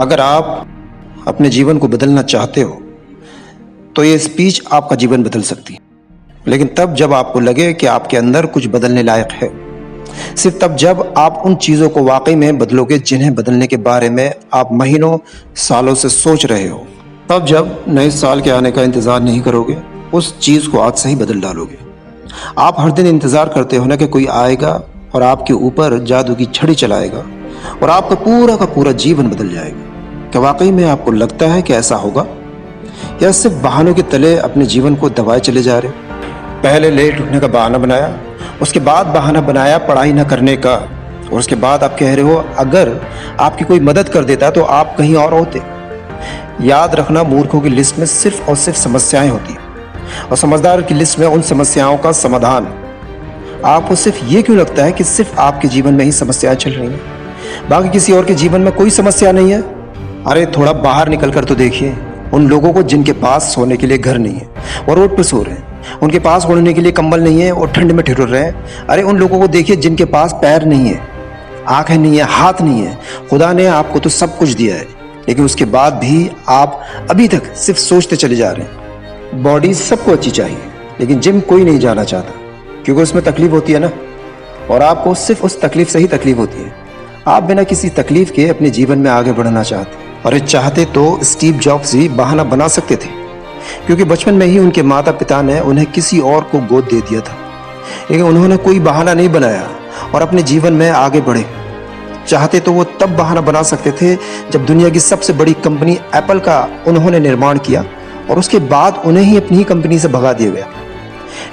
अगर आप अपने जीवन को बदलना चाहते हो तो ये स्पीच आपका जीवन बदल सकती है, लेकिन तब जब आपको लगे कि आपके अंदर कुछ बदलने लायक है। सिर्फ तब जब आप उन चीज़ों को वाकई में बदलोगे जिन्हें बदलने के बारे में आप महीनों सालों से सोच रहे हो। तब जब नए साल के आने का इंतज़ार नहीं करोगे, उस चीज़ को आज से ही बदल डालोगे। आप हर दिन इंतज़ार करते हो ना कि कोई आएगा और आपके ऊपर जादू की छड़ी चलाएगा और आपका पूरा का पूरा जीवन बदल जाएगा। क्या वाकई में आपको लगता है कि ऐसा होगा, या सिर्फ बहानों के तले अपने जीवन को दबाए चले जा रहे हो? पहले लेट उठने का बहाना बनाया, उसके बाद बहाना बनाया पढ़ाई न करने का, और उसके बाद आप कह रहे हो अगर आपकी कोई मदद कर देता तो आप कहीं और होते। याद रखना, मूर्खों की लिस्ट में सिर्फ और सिर्फ समस्याएं होती हैं और समझदार की लिस्ट में उन समस्याओं का समाधान। आपको सिर्फ ये क्यों लगता है कि सिर्फ आपके जीवन में ही समस्याएं चल रही हैं, बाकी किसी और के जीवन में कोई समस्या नहीं है? अरे थोड़ा बाहर निकल कर तो देखिए उन लोगों को जिनके पास सोने के लिए घर नहीं है और रोड पर सो रहे हैं, उनके पास ओढ़ने के लिए कंबल नहीं है और ठंड में ठिठुर रहे हैं। अरे उन लोगों को देखिए जिनके पास पैर नहीं है, आंखें नहीं है, हाथ नहीं है। खुदा ने आपको तो सब कुछ दिया है, लेकिन उसके बाद भी आप अभी तक सिर्फ सोचते चले जा रहे हैं। बॉडी सबको अच्छी चाहिए, लेकिन जिम कोई नहीं जाना चाहता क्योंकि उसमें तकलीफ होती है ना, और आपको सिर्फ उस तकलीफ से ही तकलीफ होती है। आप बिना किसी तकलीफ के अपने जीवन में आगे बढ़ना चाहते हैं। और चाहते तो स्टीव जॉब्स ही बहाना बना सकते थे, क्योंकि बचपन में ही उनके माता पिता ने उन्हें किसी और को गोद दे दिया था, लेकिन उन्होंने कोई बहाना नहीं बनाया और अपने जीवन में आगे बढ़े। चाहते तो वो तब बहाना बना सकते थे जब दुनिया की सबसे बड़ी कंपनी एप्पल का उन्होंने निर्माण किया और उसके बाद उन्हें ही अपनी ही कंपनी से भगा दिया गया।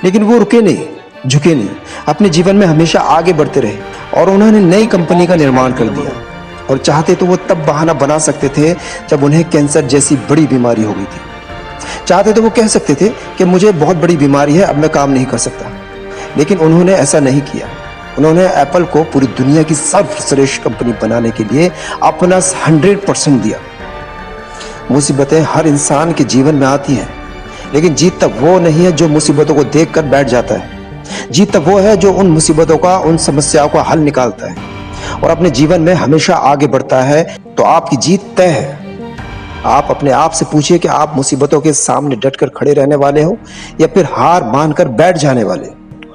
लेकिन वो रुके नहीं, झुके नहीं, अपने जीवन में हमेशा आगे बढ़ते रहे और उन्होंने नई कंपनी का निर्माण कर दिया। और चाहते तो वो तब बहाना बना सकते थे जब उन्हें कैंसर जैसी बड़ी बीमारी हो गई थी। चाहते तो वो कह सकते थे कि मुझे बहुत बड़ी बीमारी है, अब मैं काम नहीं कर सकता, लेकिन उन्होंने ऐसा नहीं किया। उन्होंने एप्पल को पूरी दुनिया की सर्वश्रेष्ठ कंपनी बनाने के लिए अपना 100% दिया। मुसीबतें हर इंसान के जीवन में आती हैं, लेकिन जीत तक वो नहीं है जो मुसीबतों को देखकर बैठ जाता है। जीत तक वो है जो उन मुसीबतों का, उन समस्याओं का हल निकालता है और अपने जीवन में हमेशा आगे बढ़ता है। तो आपकी जीत तय है। आप अपने आप से पूछिए कि आप मुसीबतों के सामने डटकर खड़े रहने वाले हो या फिर हार मानकर बैठ जाने वाले।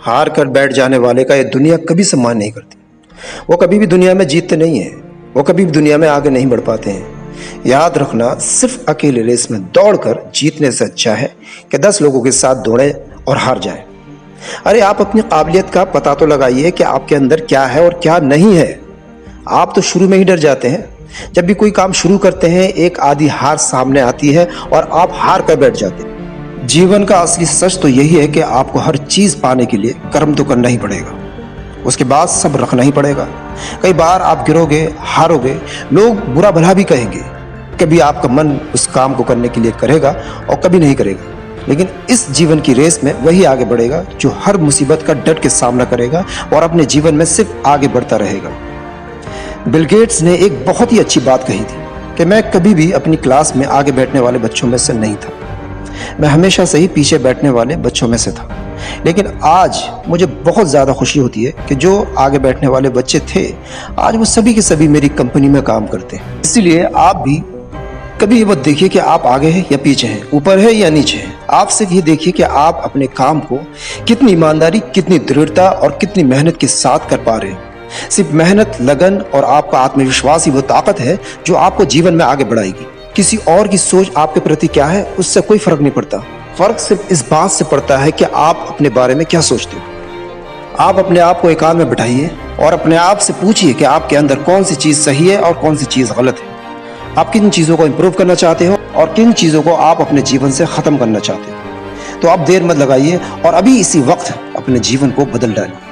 हार कर बैठ जाने वाले का ये दुनिया कभी सम्मान नहीं करती। वो कभी भी दुनिया में जीतते नहीं है, वो कभी भी दुनिया में आगे नहीं बढ़ पाते हैं। याद रखना, सिर्फ अकेले रेस में दौड़कर जीतने से अच्छा है कि 10 लोगों के साथ दौड़े और हार जाए। अरे आप अपनी काबिलियत का पता तो लगाइए कि आपके अंदर क्या है और क्या नहीं है। आप तो शुरू में ही डर जाते हैं। जब भी कोई काम शुरू करते हैं एक आधी हार सामने आती है और आप हार कर बैठ जाते हैं। जीवन का असली सच तो यही है कि आपको हर चीज पाने के लिए कर्म तो करना ही पड़ेगा, उसके बाद सब रखना ही पड़ेगा। कई बार आप गिरोगे, हारोगे, लोग बुरा भला भी कहेंगे, कभी आपका मन उस काम को करने के लिए करेगा और कभी नहीं करेगा। लेकिन इस जीवन की रेस में वही आगे बढ़ेगा जो हर मुसीबत का डट के सामना करेगा और अपने जीवन में सिर्फ आगे बढ़ता रहेगा। बिल गेट्स ने एक बहुत ही अच्छी बात कही थी कि मैं कभी भी अपनी क्लास में आगे बैठने वाले बच्चों में से नहीं था, मैं हमेशा से ही पीछे बैठने वाले बच्चों में से था। लेकिन आज मुझे बहुत ज़्यादा खुशी होती है कि जो आगे बैठने वाले बच्चे थे आज वो सभी के सभी मेरी कंपनी में काम करते हैं। इसीलिए आप भी कभी ये मत देखिए कि आप आगे हैं या पीछे हैं, ऊपर है या नीचे हैं। आप सिर्फ ये देखिए कि आप अपने काम को कितनी ईमानदारी, कितनी दृढ़ता और कितनी मेहनत के साथ कर पा रहे हैं। सिर्फ मेहनत, लगन और आपका आत्मविश्वास ही वो ताकत है जो आपको जीवन में आगे बढ़ाएगी। किसी और की सोच आपके प्रति क्या है उससे कोई फर्क नहीं पड़ता। फर्क सिर्फ इस बात से पड़ता है कि आप अपने बारे में क्या सोचते हो। आप अपने आप को एकांत में बिठाइए और अपने आप से पूछिए कि आपके अंदर कौन सी चीज़ सही है और कौन सी चीज़ गलत है। आप किन चीज़ों को इम्प्रूव करना चाहते हो और किन चीज़ों को आप अपने जीवन से ख़त्म करना चाहते हो। तो आप देर मत लगाइए और अभी इसी वक्त अपने जीवन को बदल डालिए।